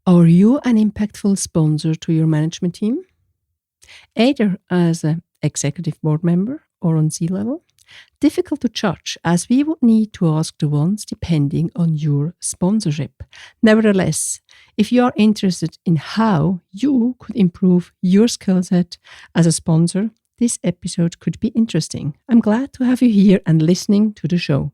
Are you an impactful sponsor to your management team? Either as an executive board member or on C-level? Difficult to judge, as we would need to ask the ones depending on your sponsorship. Nevertheless, if you are interested in how you could improve your skill set as a sponsor, this episode could be interesting. I'm glad to have you here and listening to the show.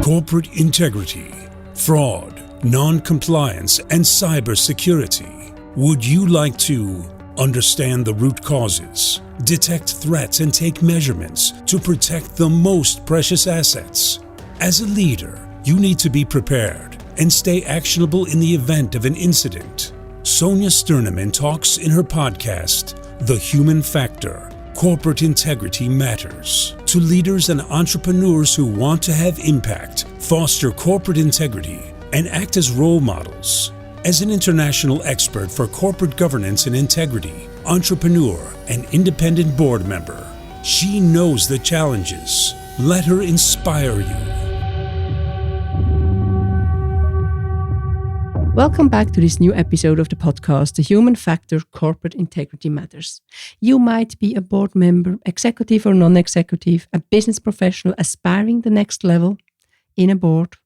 Corporate integrity, fraud, non-compliance, and cybersecurity. Would you like to understand the root causes, detect threats, and take measurements to protect the most precious assets? As a leader, you need to be prepared and stay actionable in the event of an incident. Sonja Stirnimann talks in her podcast, The Human Factor. Corporate integrity matters. To leaders and entrepreneurs who want to have impact, foster corporate integrity, and act as role models. As an international expert for corporate governance and integrity, entrepreneur, and independent board member, she knows the challenges. Let her inspire you. Welcome back to this new episode of the podcast, The Human Factor, Corporate Integrity Matters. You might be a board member, executive or non-executive, a business professional aspiring the next level in a board,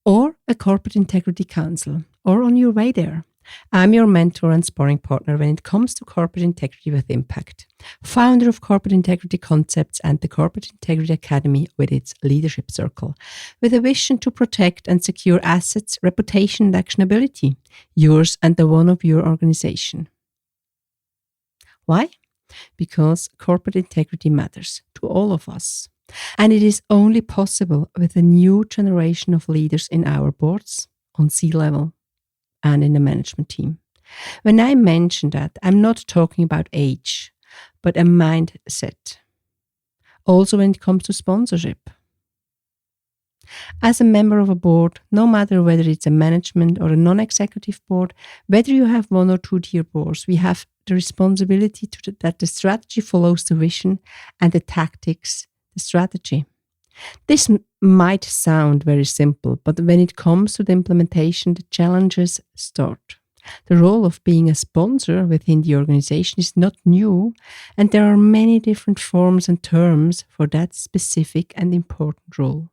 or a corporate integrity council, or on your way there. I'm your mentor and sparring partner when it comes to corporate integrity with impact. Founder of Corporate Integrity Concepts and the Corporate Integrity Academy with its leadership circle, with a vision to protect and secure assets, reputation, and actionability, yours and the one of your organization. Why? Because corporate integrity matters to all of us. And it is only possible with a new generation of leaders in our boards, on C-level, and in the management team. When I mention that, I'm not talking about age, but a mindset. Also when it comes to sponsorship. As a member of a board, no matter whether it's a management or a non-executive board, whether you have one or two tier boards, we have the responsibility that the strategy follows the vision and the tactics, the strategy. This might sound very simple, but when it comes to the implementation, the challenges start. The role of being a sponsor within the organization is not new, and there are many different forms and terms for that specific and important role.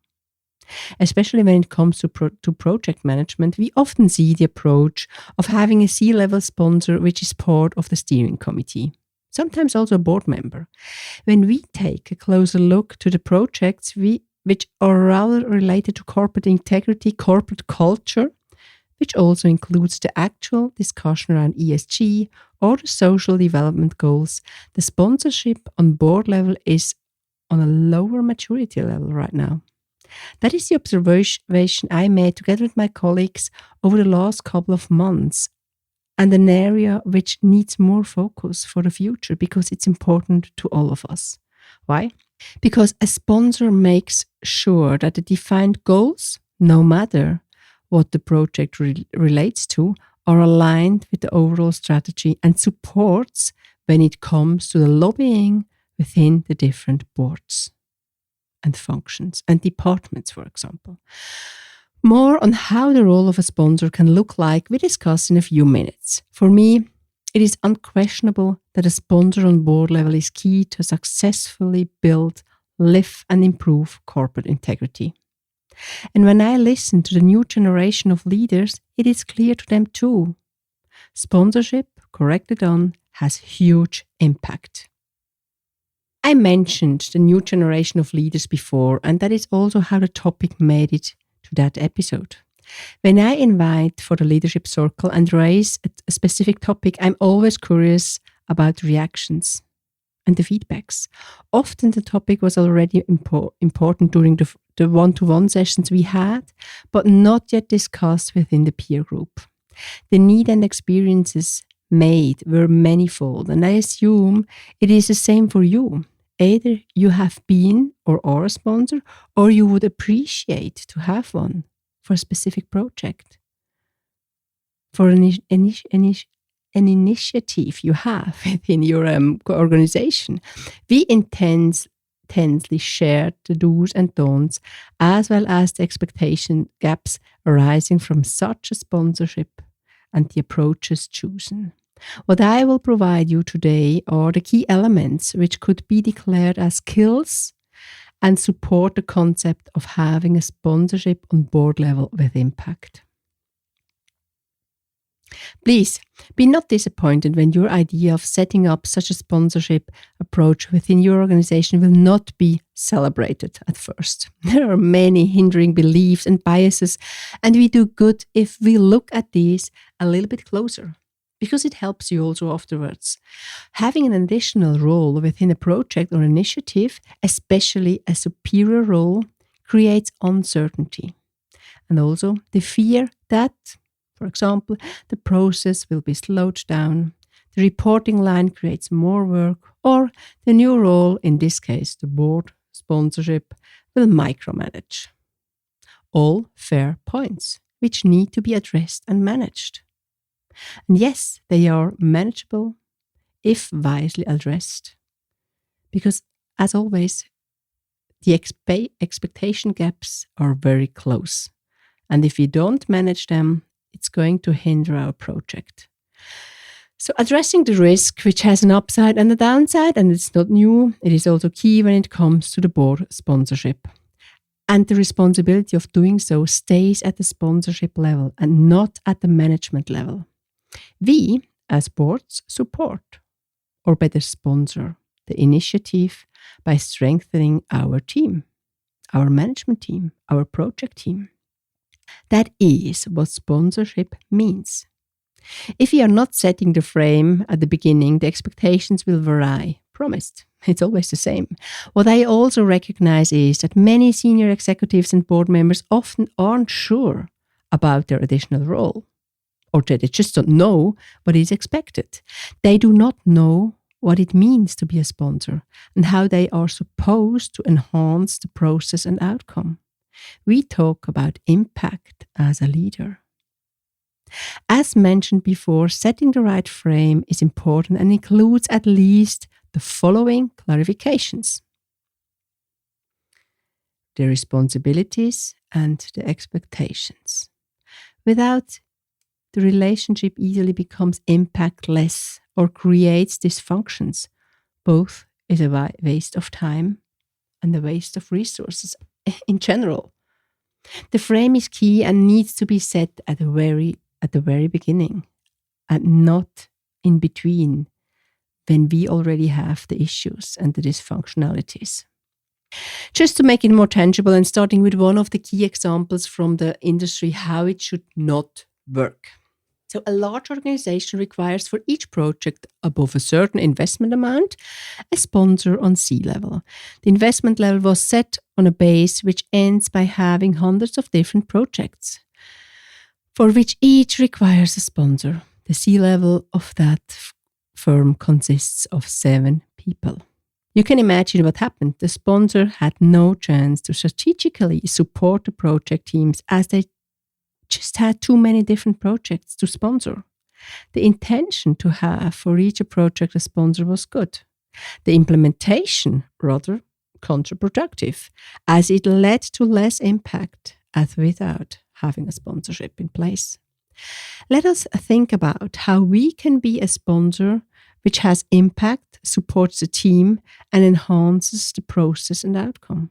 Especially when it comes to project management, we often see the approach of having a C-level sponsor which is part of the steering committee. Sometimes also a board member. When we take a closer look to the projects which are rather related to corporate integrity, corporate culture, which also includes the actual discussion around ESG or the social development goals, the sponsorship on board level is on a lower maturity level right now. That is the observation I made together with my colleagues over the last couple of months, and an area which needs more focus for the future because it's important to all of us. Why? Because a sponsor makes sure that the defined goals, no matter what the project relates to, are aligned with the overall strategy and supports when it comes to the lobbying within the different boards and functions and departments, for example. More on how the role of a sponsor can look like we discuss in a few minutes. For me, it is unquestionable that a sponsor on board level is key to successfully build, live and improve corporate integrity. And when I listen to the new generation of leaders, it is clear to them too. Sponsorship, correctly done, has huge impact. I mentioned the new generation of leaders before, and that is also how the topic made it to that episode. When I invite for the leadership circle and raise a specific topic, I'm always curious about reactions and the feedbacks. Often the topic was already important during the one-to-one sessions we had, but not yet discussed within the peer group. The need and experiences made were manifold, and I assume it is the same for you. Either you have been or are a sponsor, or you would appreciate to have one for a specific project, for an an initiative you have within your organization. We intensely share the do's and don'ts, as well as the expectation gaps arising from such a sponsorship and the approaches chosen. What I will provide you today are the key elements which could be declared as skills and support the concept of having a sponsorship on board level with impact. Please be not disappointed when your idea of setting up such a sponsorship approach within your organization will not be celebrated at first. There are many hindering beliefs and biases, and we do good if we look at these a little bit closer, because it helps you also afterwards. Having an additional role within a project or initiative, especially a superior role, creates uncertainty. And also the fear that, for example, the process will be slowed down, the reporting line creates more work, or the new role, in this case the board sponsorship, will micromanage. All fair points, which need to be addressed and managed. And yes, they are manageable if wisely addressed. Because, as always, the expectation gaps are very close. And if we don't manage them, it's going to hinder our project. So addressing the risk, which has an upside and a downside, and it's not new, it is also key when it comes to the board sponsorship. And the responsibility of doing so stays at the sponsorship level and not at the management level. We, as boards, support, or better sponsor, the initiative by strengthening our team, our management team, our project team. That is what sponsorship means. If we are not setting the frame at the beginning, the expectations will vary. Promised. It's always the same. What I also recognize is that many senior executives and board members often aren't sure about their additional role, or that they just don't know what is expected. They do not know what it means to be a sponsor and how they are supposed to enhance the process and outcome. We talk about impact as a leader. As mentioned before, setting the right frame is important and includes at least the following clarifications: the responsibilities and the expectations. Without, the relationship easily becomes impactless or creates dysfunctions. Both is a waste of time and a waste of resources in general. The frame is key and needs to be set at the very beginning and not in between, when we already have the issues and the dysfunctionalities. Just to make it more tangible, and starting with one of the key examples from the industry, how it should not work. So a large organization requires for each project above a certain investment amount a sponsor on C-level. The investment level was set on a base which ends by having hundreds of different projects, for which each requires a sponsor. The C-level of that firm consists of 7 people. You can imagine what happened. The sponsor had no chance to strategically support the project teams as they just had too many different projects to sponsor. The intention to have for each project a sponsor was good. The implementation, rather counterproductive, as it led to less impact as without having a sponsorship in place. Let us think about how we can be a sponsor which has impact, supports the team, and enhances the process and outcome.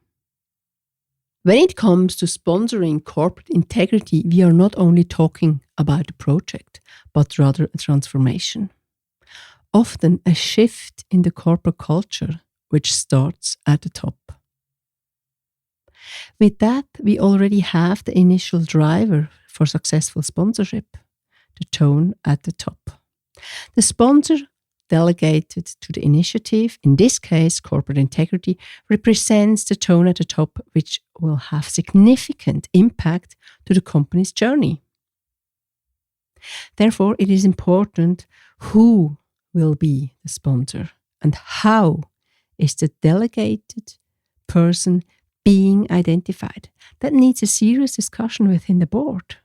When it comes to sponsoring corporate integrity, we are not only talking about a project, but rather a transformation. Often a shift in the corporate culture, which starts at the top. With that, we already have the initial driver for successful sponsorship, the tone at the top. The sponsor delegated to the initiative, in this case corporate integrity, represents the tone at the top, which will have significant impact to the company's journey. Therefore, it is important who will be the sponsor and how is the delegated person being identified. That needs a serious discussion within the board.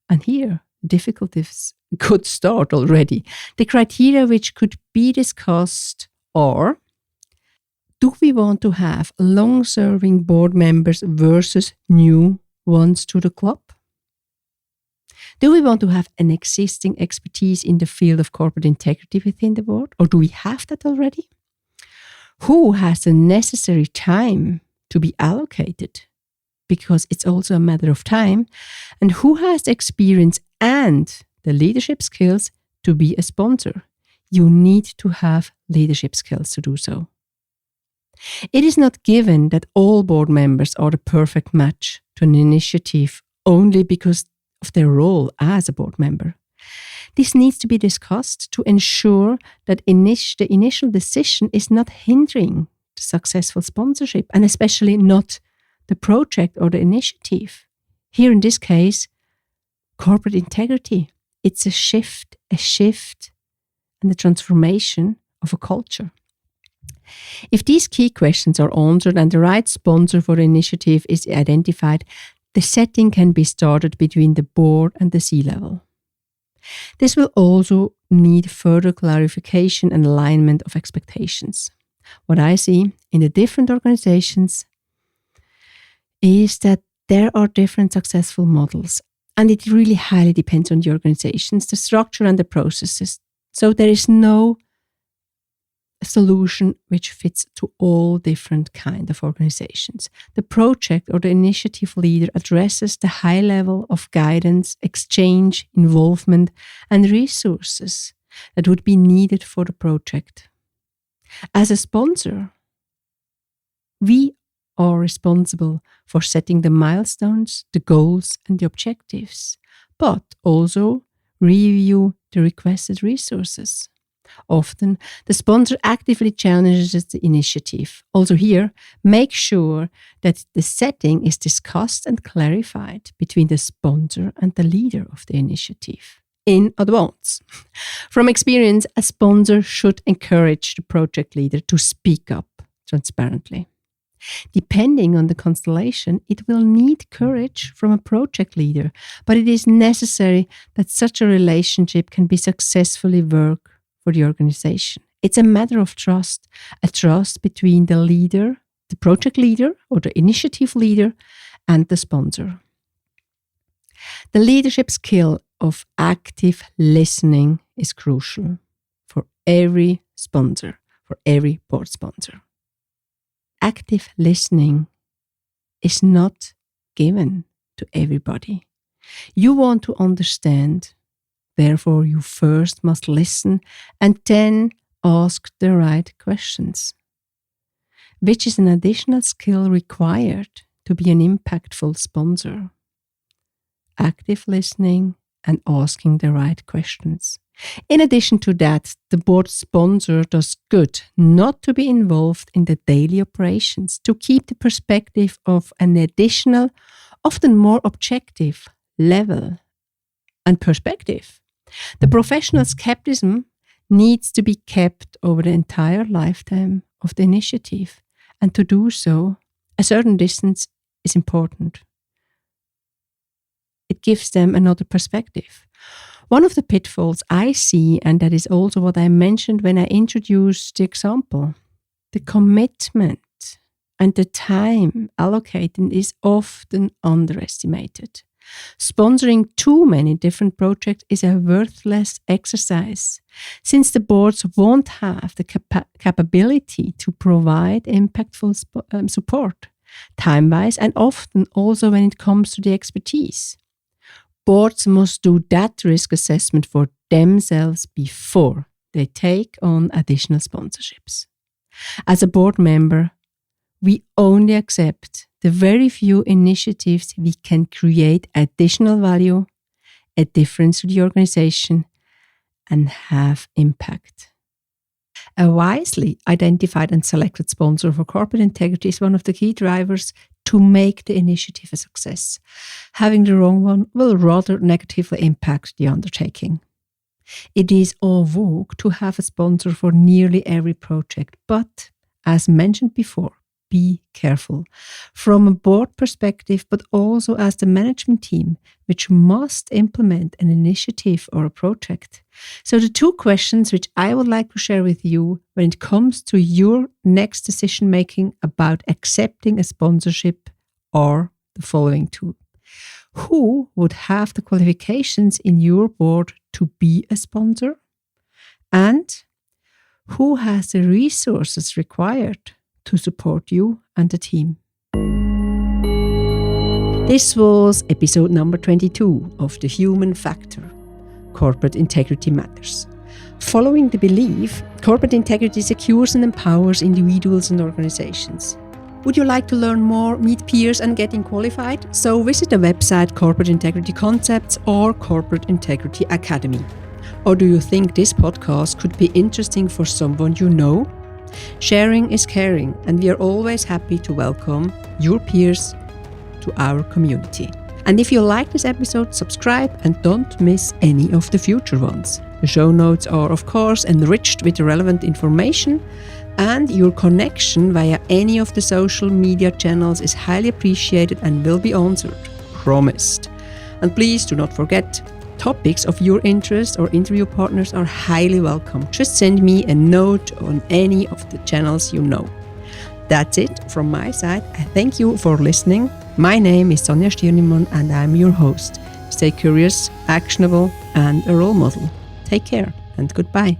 And here, difficulties could start already. The criteria which could be discussed are: do we want to have long-serving board members versus new ones to the club? Do we want to have an existing expertise in the field of corporate integrity within the board, or do we have that already? Who has the necessary time to be allocated? Because it's also a matter of time. And who has the experience and the leadership skills to be a sponsor? You need to have leadership skills to do so. It is not given that all board members are the perfect match to an initiative only because of their role as a board member. This needs to be discussed to ensure that the initial decision is not hindering the successful sponsorship, and especially not the project or the initiative. Here in this case, corporate integrity. It's a shift and the transformation of a culture. If these key questions are answered and the right sponsor for the initiative is identified, the setting can be started between the board and the C-level. This will also need further clarification and alignment of expectations. What I see in the different organizations is that there are different successful models, and it really highly depends on the organizations, the structure and the processes. So there is no solution which fits to all different kinds of organizations. The project or the initiative leader addresses the high level of guidance, exchange, involvement, and resources that would be needed for the project. As a sponsor, we are responsible for setting the milestones, the goals, and the objectives, but also review the requested resources. Often, the sponsor actively challenges the initiative. Also here, make sure that the setting is discussed and clarified between the sponsor and the leader of the initiative in advance. From experience, a sponsor should encourage the project leader to speak up transparently. Depending on the constellation, it will need courage from a project leader, but it is necessary that such a relationship can be successfully worked for the organization. It's a matter of trust, a trust between the leader, the project leader or the initiative leader, and the sponsor. The leadership skill of active listening is crucial for every sponsor, for every board sponsor. Active listening is not given to everybody. You want to understand. Therefore, you first must listen and then ask the right questions, which is an additional skill required to be an impactful sponsor. Active listening and asking the right questions. In addition to that, the board sponsor does good not to be involved in the daily operations, to keep the perspective of an additional, often more objective level and perspective. The professional skepticism needs to be kept over the entire lifetime of the initiative, and to do so, a certain distance is important. It gives them another perspective. One of the pitfalls I see, and that is also what I mentioned when I introduced the example, the commitment and the time allocated is often underestimated. Sponsoring too many different projects is a worthless exercise, since the boards won't have the capability to provide impactful support, time-wise, and often also when it comes to the expertise. Boards must do that risk assessment for themselves before they take on additional sponsorships. As a board member, we only accept the very few initiatives we can create additional value, a difference to the organization, and have impact. A wisely identified and selected sponsor for corporate integrity is one of the key drivers to make the initiative a success. Having the wrong one will rather negatively impact the undertaking. It is en vogue to have a sponsor for nearly every project, but as mentioned before, be careful from a board perspective, but also as the management team, which must implement an initiative or a project. So the two questions which I would like to share with you when it comes to your next decision making about accepting a sponsorship are the following two. Who would have the qualifications in your board to be a sponsor? And who has the resources required to support you and the team? This was episode number 22 of The Human Factor, Corporate Integrity Matters. Following the belief, corporate integrity secures and empowers individuals and organizations. Would you like to learn more, meet peers and getting qualified? So visit the website Corporate Integrity Concepts or Corporate Integrity Academy. Or do you think this podcast could be interesting for someone you know? Sharing is caring, and we are always happy to welcome your peers to our community. And if you like this episode, subscribe and don't miss any of the future ones. The show notes are, of course, enriched with relevant information, and your connection via any of the social media channels is highly appreciated and will be answered. Promised. And please do not forget, topics of your interest or interview partners are highly welcome. Just send me a note on any of the channels you know. That's it from my side. I thank you for listening. My name is Sonja Stirnimann and I'm your host. Stay curious, actionable, and a role model. Take care and goodbye.